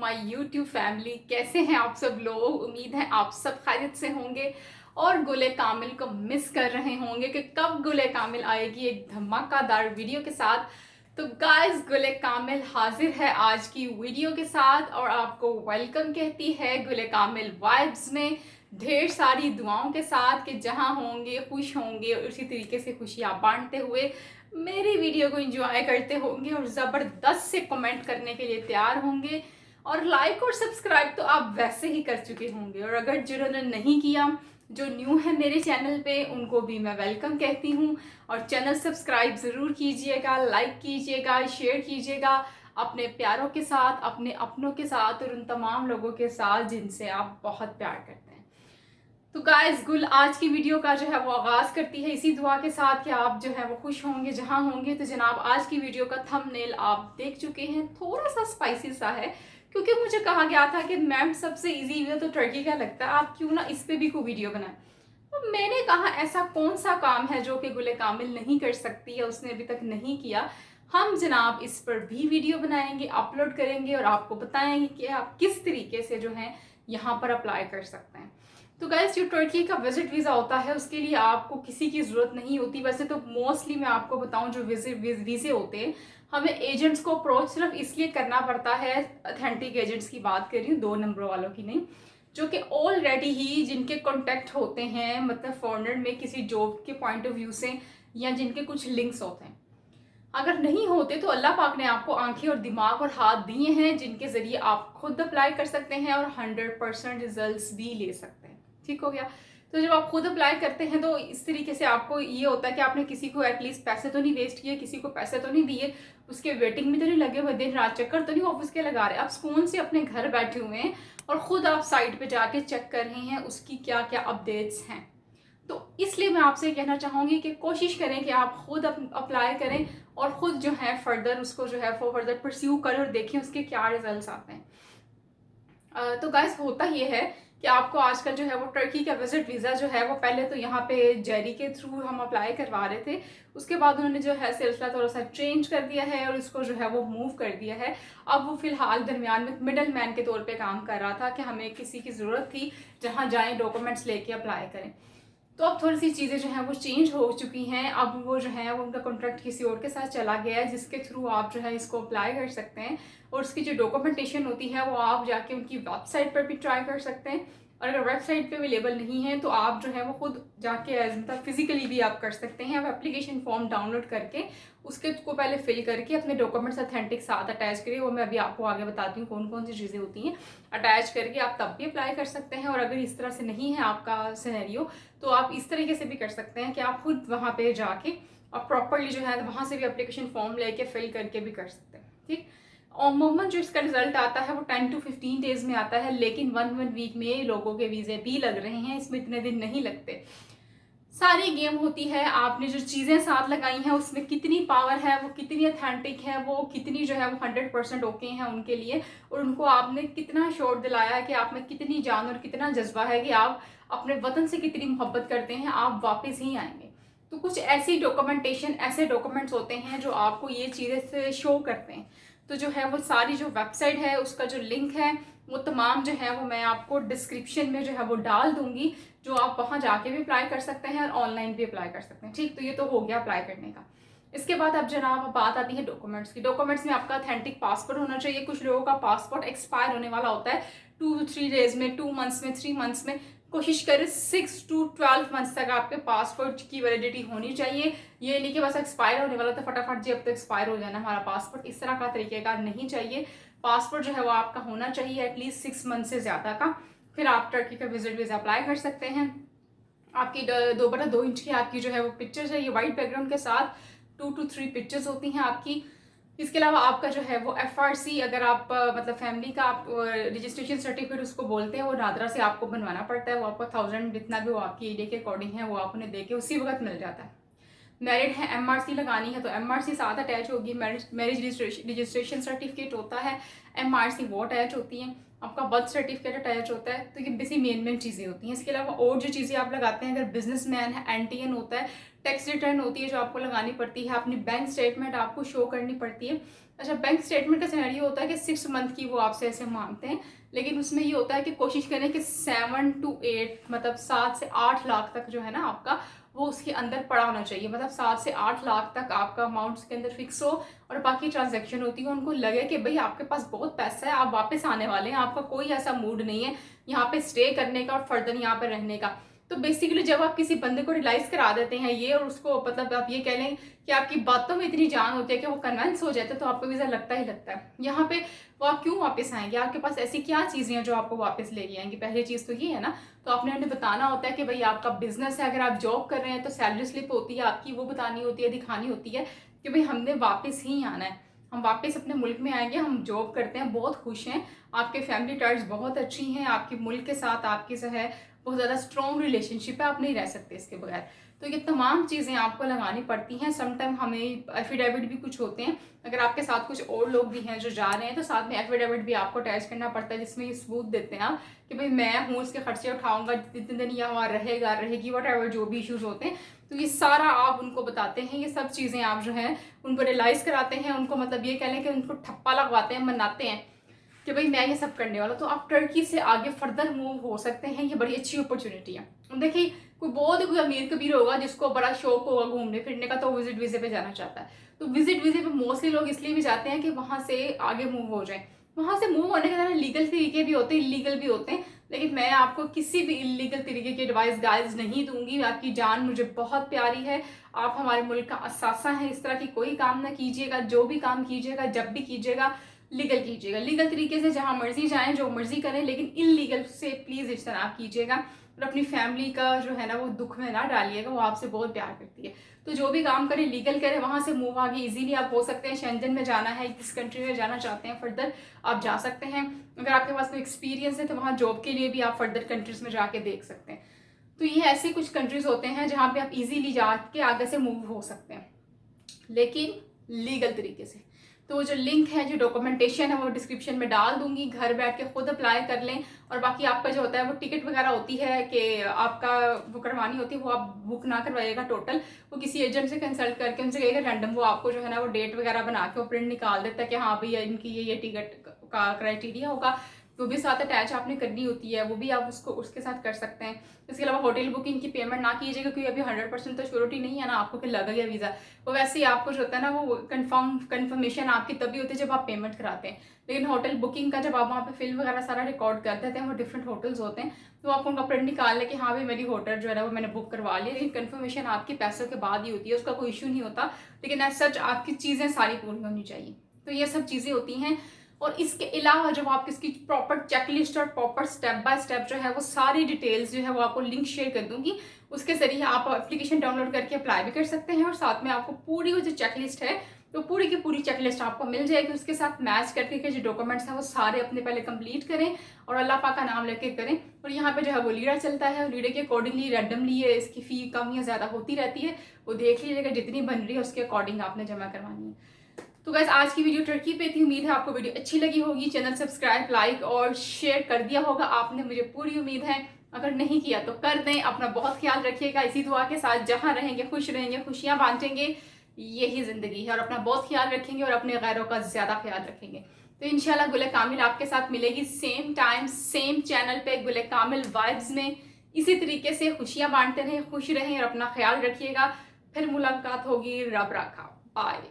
My YouTube family. कैसे हैं आप सब लोग? उम्मीद है आप सब खैरियत से होंगे और गुले कामिल को मिस कर रहे होंगे कि कब गुले कामिल आएगी एक धमाकेदार वीडियो के साथ। तो गाइस, गुले कामिल हाजिर है आज की वीडियो के साथ और आपको वेलकम कहती है गुले कामिल वाइब्स में, ढेर सारी दुआओं के साथ कि जहां होंगे खुश होंगे और उसी तरीके से खुशियां बांटते हुए मेरी वीडियो को एंजॉय करते होंगे और ज़बरदस्त से कमेंट करने के लिए तैयार होंगे। और लाइक और सब्सक्राइब तो आप वैसे ही कर चुके होंगे, और अगर जिन्होंने नहीं किया, जो न्यू है मेरे चैनल पे, उनको भी मैं वेलकम कहती हूँ। और चैनल सब्सक्राइब ज़रूर कीजिएगा, लाइक कीजिएगा, शेयर कीजिएगा अपने प्यारों के साथ, अपने अपनों के साथ और उन तमाम लोगों के साथ जिनसे आप बहुत प्यार करते हैं। तो गाइस, गुल आज की वीडियो का जो है वो आगाज़ करती है इसी दुआ के साथ कि आप जो है वो खुश होंगे जहां होंगे। तो जनाब, आज की वीडियो का थंबनेल आप देख चुके हैं, थोड़ा सा स्पाइसी सा है क्योंकि मुझे कहा गया था कि मैम सबसे इजी वीडियो तो टर्की का लगता है, आप क्यों ना इस पे भी कोई वीडियो बनाएं। तो मैंने कहा ऐसा कौन सा काम है जो कि गुले कामिल नहीं कर सकती या उसने अभी तक नहीं किया। हम जनाब इस पर भी वीडियो बनाएंगे, अपलोड करेंगे और आपको बताएंगे कि आप किस तरीके से जो है यहाँ पर अप्लाई कर सकते हैं। तो गाइस, जो टर्की का विजिट वीज़ा होता है उसके लिए आपको किसी की ज़रूरत नहीं होती। वैसे तो मोस्टली मैं आपको बताऊं, जो वीज़े होते हैं हमें एजेंट्स को अप्रोच सिर्फ इसलिए करना पड़ता है, अथेंटिक एजेंट्स की बात कर रही हूँ, 2 नंबर वालों की नहीं, जो कि ऑलरेडी ही जिनके कॉन्टेक्ट होते हैं, मतलब फॉरेनर में किसी जॉब के पॉइंट ऑफ व्यू से, या जिनके कुछ लिंक्स होते हैं। अगर नहीं होते तो अल्लाह पाक ने आपको आंखें और दिमाग और हाथ दिए हैं जिनके ज़रिए आप खुद अप्लाई कर सकते हैं और 100% रिजल्ट्स भी ले सकते हैं। ठीक हो गया। तो जब आप खुद अप्लाई करते हैं तो इस तरीके से आपको ये होता है कि आपने किसी को एटलीस्ट पैसे तो नहीं वेस्ट किए, किसी को पैसे तो नहीं दिए, उसके वेटिंग में तो नहीं लगे हुए, दिन रात चक्कर तो नहीं ऑफिस के लगा रहे, आप सुकून से अपने घर बैठे हुए हैं और खुद आप साइट पे जाके चेक कर रहे हैं उसकी क्या क्या अपडेट्स हैं। तो इसलिए मैं आपसे कहना चाहूँगी कि कोशिश करें कि आप खुद अप्लाई करें और ख़ुद जो है फर्दर उसको जो है वो फर्दर परस्यू करें और देखें उसके क्या रिजल्ट्स आते हैं। तो गाइस, होता ये है कि आपको आजकल जो है वो टर्की का विजिट वीज़ा जो है वो पहले तो यहाँ पे जेरी के थ्रू हम अप्लाई करवा रहे थे, उसके बाद उन्होंने जो है सिलसिला थोड़ा सा चेंज कर दिया है और उसको जो है वो मूव कर दिया है। अब वो फ़िलहाल दरमियान में मिडल मैन के तौर पे काम कर रहा था कि हमें किसी की ज़रूरत थी जहाँ जाएँ डॉक्यूमेंट्स लेके अप्लाई करें। तो अब थोड़ी सी चीज़ें जो हैं वो चेंज हो चुकी हैं। अब वो जो है वो उनका कॉन्ट्रैक्ट किसी और के साथ चला गया है जिसके थ्रू आप जो है इसको अप्लाई कर सकते हैं, और उसकी जो डॉक्यूमेंटेशन होती है वो आप जाके उनकी वेबसाइट पर भी ट्राई कर सकते हैं, और अगर वेबसाइट पे अवेलेबल नहीं है तो आप जो है वो खुद जाके मतलब फिजिकली भी आप कर सकते हैं। आप एप्लीकेशन फॉर्म डाउनलोड करके उसके को पहले फिल करके अपने डॉक्यूमेंट्स अथेंटिक साथ अटैच करिए, वो मैं अभी आपको आगे बताती हूँ कौन कौन सी चीज़ें होती हैं, अटैच करके आप तब भी अप्लाई कर सकते हैं। और अगर इस तरह से नहीं है आपका सिनेरियो तो आप इस तरीके से भी कर सकते हैं कि आप खुद वहाँ पे जाके और प्रॉपरली जो है वहाँ से भी एप्लीकेशन फॉर्म लेके फिल करके भी कर सकते हैं। ठीक, अमूमन जो इसका रिजल्ट आता है वो 10 to 15 डेज में आता है, लेकिन 1 वीक में लोगों के वीज़े भी लग रहे हैं, इसमें इतने दिन नहीं लगते। सारी गेम होती है, आपने जो चीज़ें साथ लगाई हैं उसमें कितनी पावर है, वो कितनी अथेंटिक है, वो कितनी जो है वो 100% ओके हैं उनके लिए, और उनको आपने कितना शोर दिलाया है कि आप में कितनी जान और कितना जज्बा है कि आप अपने वतन से कितनी मोहब्बत करते हैं, आप वापस ही आएंगे। तो कुछ ऐसी डॉक्यूमेंटेशन, ऐसे डॉक्यूमेंट्स होते हैं जो आपको ये चीज़ें से शो करते हैं। तो जो है वो सारी जो वेबसाइट है उसका जो लिंक है वो तमाम जो है वो मैं आपको डिस्क्रिप्शन में जो है वो डाल दूंगी, जो आप वहाँ जाके भी अप्लाई कर सकते हैं और ऑनलाइन भी अप्लाई कर सकते हैं। ठीक, तो ये तो हो गया अप्लाई करने का। इसके बाद अब जनाब बात आती है डॉक्यूमेंट्स की। डॉक्यूमेंट्स में आपका अथेंटिक पासपोर्ट होना चाहिए। कुछ लोगों का पासपोर्ट एक्सपायर होने वाला होता है 2 to 3 डेज में, 2 मंथ्स में, 3 मंथ्स में। कोशिश करें 6 to 12 मंथ्स तक आपके पासपोर्ट की वैलिडिटी होनी चाहिए। ये नहीं कि बस एक्सपायर होने वाला तो फटाफट जी अब तो एक्सपायर हो जाना हमारा पासपोर्ट, इस तरह का तरीकेकार नहीं चाहिए। पासपोर्ट जो है वो आपका होना चाहिए एटलीस्ट 6 मंथ से ज़्यादा का, फिर आप टर्की का विजिट वीज़ा अप्लाई कर सकते हैं। आपकी 2x2 इंच की आपकी जो है वो पिक्चर चाहिए वाइट बैकग्राउंड के साथ, 2 to 3 पिक्चर्स होती हैं आपकी। इसके अलावा आपका जो है वो FRC, अगर आप मतलब फैमिली का आप रजिस्ट्रेशन सर्टिफिकेट उसको बोलते हैं, वो नादरा से आपको बनवाना पड़ता है। वो आपका 1000 जितना भी वो आपकी एरिया के अकॉर्डिंग है वो आप उन्हें दे के उसी वक्त मिल जाता है। मैरिड है, MRC लगानी है तो MRC साथ अटैच होगी। मैरिज रजिस्ट्रेशन सर्टिफिकेट होता है, MRC वो अटैच होती हैं। आपका बर्थ सर्टिफिकेट अटैच होता है। तो ये बेसिक मेन चीज़ें होती हैं। इसके अलावा और जो चीज़ें आप लगाते हैं, अगर बिजनेसमैन है, NTN होता है, टैक्स रिटर्न होती है जो आपको लगानी पड़ती है, अपनी बैंक स्टेटमेंट आपको शो करनी पड़ती है। अच्छा, बैंक स्टेटमेंट का सिनेरियो होता है कि 6 मंथ की वो आपसे ऐसे मांगते हैं, लेकिन उसमें ये होता है कि कोशिश करें कि 7 to 8 मतलब 7 से 8 लाख तक जो है ना आपका वो उसके अंदर पड़ा होना चाहिए। मतलब 7 से 8 लाख तक आपका अमाउंट उसके अंदर फिक्स हो और बाकी ट्रांजैक्शन होती है उनको लगे कि भाई आपके पास बहुत पैसा है, आप वापस आने वाले हैं, आपका कोई ऐसा मूड नहीं है यहाँ पे स्टे करने का और फर्दर यहाँ पे रहने का। तो बेसिकली जब आप किसी बंदे को रियलाइज करा देते हैं ये, और उसको मतलब आप ये कह लें कि आपकी बातों में इतनी जान होती है कि वो कन्विंस हो जाता है, तो आपको वीज़ा लगता ही लगता है। यहाँ पे वो आप क्यों वापस आएंगे, आपके पास ऐसी क्या चीज़ें हैं जो आपको वापस लेके आएंगी? पहली चीज़ तो ये है ना। तो आपने उन्हें बताना होता है कि भाई आपका बिजनेस है, अगर आप जॉब कर रहे हैं तो सैलरी स्लिप होती है आपकी, वो बतानी होती है, दिखानी होती है कि भाई हमने वापस ही आना है, हम वापस अपने मुल्क में आएंगे, हम जॉब करते हैं, बहुत खुश हैं, आपके फैमिली टाइज बहुत अच्छी हैं, आपके मुल्क के साथ आपकी जो है बहुत ज़्यादा स्ट्रॉन्ग रिलेशनशिप है, आप नहीं रह सकते इसके बगैर। तो ये तमाम चीज़ें आपको लगानी पड़ती हैं। समटाइम हमें एफिडेविट भी कुछ होते हैं, अगर आपके साथ कुछ और लोग भी हैं जो जा रहे हैं तो साथ में एफिडेविट भी आपको अटैच करना पड़ता है, जिसमें ये सबूत देते हैं आप कि भाई मैं हूँ, इसके खर्चे उठाऊंगा, जितने दिन ये वहाँ रहेगा रहेगी, वट एवर जो भी इशूज़ होते हैं, तो ये सारा आप उनको बताते हैं। ये सब चीज़ें आप जो है उनको रियलाइज़ कराते हैं, उनको मतलब ये कह लें कि उनको ठप्पा लगवाते हैं, मनाते हैं कि भाई मैं ये सब करने वाला, तो आप टर्की से आगे फर्दर मूव हो सकते हैं। ये बड़ी अच्छी अपॉर्चुनिटी है। देखिए, कोई बहुत ही कोई अमीर कबीर होगा जिसको बड़ा शौक होगा घूमने फिरने का, तो विजिट वीजे पे जाना चाहता है। तो विजिट वीजे पे मोस्टली लोग इसलिए भी जाते हैं कि वहां से आगे मूव हो जाए। वहां से मूव होने के तरह लीगल तरीके भी होते हैं, इलीगल भी होते हैं, लेकिन मैं आपको किसी भी इलीगल तरीके की एडवाइस गाइड्स नहीं दूंगी। आपकी जान मुझे बहुत प्यारी है, आप हमारे मुल्क का असासा है, इस तरह की कोई काम ना कीजिएगा। जो भी काम कीजिएगा, जब भी कीजिएगा, लीगल कीजिएगा, लीगल तरीके से जहां मर्जी जाएं, जो मर्जी करें, लेकिन इलीगल से प्लीज इस तरह आप कीजिएगा। और अपनी फैमिली का जो है ना वो दुख में ना डालिएगा, वो आपसे बहुत प्यार करती है। तो जो भी काम करें लीगल करें, वहां से मूव आगे इजीली आप हो सकते हैं। शेंजन में जाना है, किस कंट्री में जाना चाहते हैं फर्दर, आप जा सकते हैं। अगर आपके पास कोई एक्सपीरियंस है तो वहाँ जॉब के लिए भी आप फर्दर कंट्रीज में जाके देख सकते हैं। तो ये ऐसे कुछ कंट्रीज होते हैं जहाँ पे आप इजीली जाके आगे से मूव हो सकते हैं, लेकिन लीगल तरीके से। तो जो लिंक है, जो डॉक्यूमेंटेशन है, वो डिस्क्रिप्शन में डाल दूंगी, घर बैठ के खुद अप्लाई कर लें। और बाकी आपका जो होता है वो टिकट वगैरह होती है कि आपका वो करवानी होती है, वो आप बुक ना करवाइएगा टोटल, वो किसी एजेंट से कंसल्ट करके उनसे कहिएगा रैंडम वो आपको जो है ना वो डेट वगैरह बना के वो प्रिंट निकाल देता है कि हाँ भैया इनकी ये टिकट का क्राइटेरिया होगा, वो भी साथ अटैच आपने करनी होती है, वो भी आप उसको उसके साथ कर सकते हैं। इसके अलावा होटल बुकिंग की पेमेंट ना कीजिएगा, क्योंकि अभी 100% तो श्योरिटी नहीं है ना आपको कि लगा गया वीज़ा। वो वैसे ही आपको जो होता है ना वो कन्फर्मेशन आपकी तभी होती है जब आप पेमेंट कराते हैं। लेकिन होटल बुकिंग का जब आप वहाँ पे फिल्म वगैरह सारा रिकॉर्ड कर देते हैं, वो डिफरेंट होटल्स होते हैं, तो आप उनका प्रिंट निकाल लें कि हाँ भाई मेरी होटल जो है ना वो मैंने बुक करवा लिया। लेकिन कन्फर्मेशन आपके पैसों के बाद ही होती है, उसका कोई इशू नहीं होता, लेकिन एज सच आपकी चीज़ें सारी पूरी होनी चाहिए। तो ये सब चीज़ें होती हैं। और इसके अलावा जब आप इसकी प्रॉपर चेकलिस्ट और प्रॉपर स्टेप बाय स्टेप जो है वो सारी डिटेल्स जो है वो आपको लिंक शेयर कर दूंगी, उसके जरिए आप एप्लीकेशन डाउनलोड करके अप्लाई भी कर सकते हैं। और साथ में आपको पूरी वो जो चेकलिस्ट है तो पूरी की पूरी चेकलिस्ट आपको मिल जाएगी। उसके साथ मैच करके के जो डॉक्यूमेंट्स हैं वो सारे अपने पहले कंप्लीट करें और अल्लाह पाक का नाम लेके करें। और यहाँ पे जो है वो लीडर चलता है, लीडर के अकॉर्डिंगली रैंडमली है इसकी फ़ी कम या ज़्यादा होती रहती है, वो देख लीजिएगा, जितनी बन रही है उसके अकॉर्डिंग आपने जमा करवानी है। तो गाइस आज की वीडियो टर्की पे थी, उम्मीद है आपको वीडियो अच्छी लगी होगी। चैनल सब्सक्राइब, लाइक और शेयर कर दिया होगा आपने, मुझे पूरी उम्मीद है। अगर नहीं किया तो कर दें। अपना बहुत ख्याल रखिएगा, इसी दुआ के साथ जहां रहेंगे खुश रहेंगे, खुशियां बांटेंगे, यही जिंदगी है। और अपना बहुत ख्याल रखेंगे और अपने गैरों का ज्यादा ख्याल रखेंगे। तो इंशाल्लाह गुले कामिल आपके साथ मिलेगी सेम टाइम सेम चैनल पे, गुले कामिल वाइब्स में। इसी तरीके से खुशियां बांटते रहें, खुश रहें और अपना ख्याल रखिएगा। फिर मुलाकात होगी, रब रखा, बाय।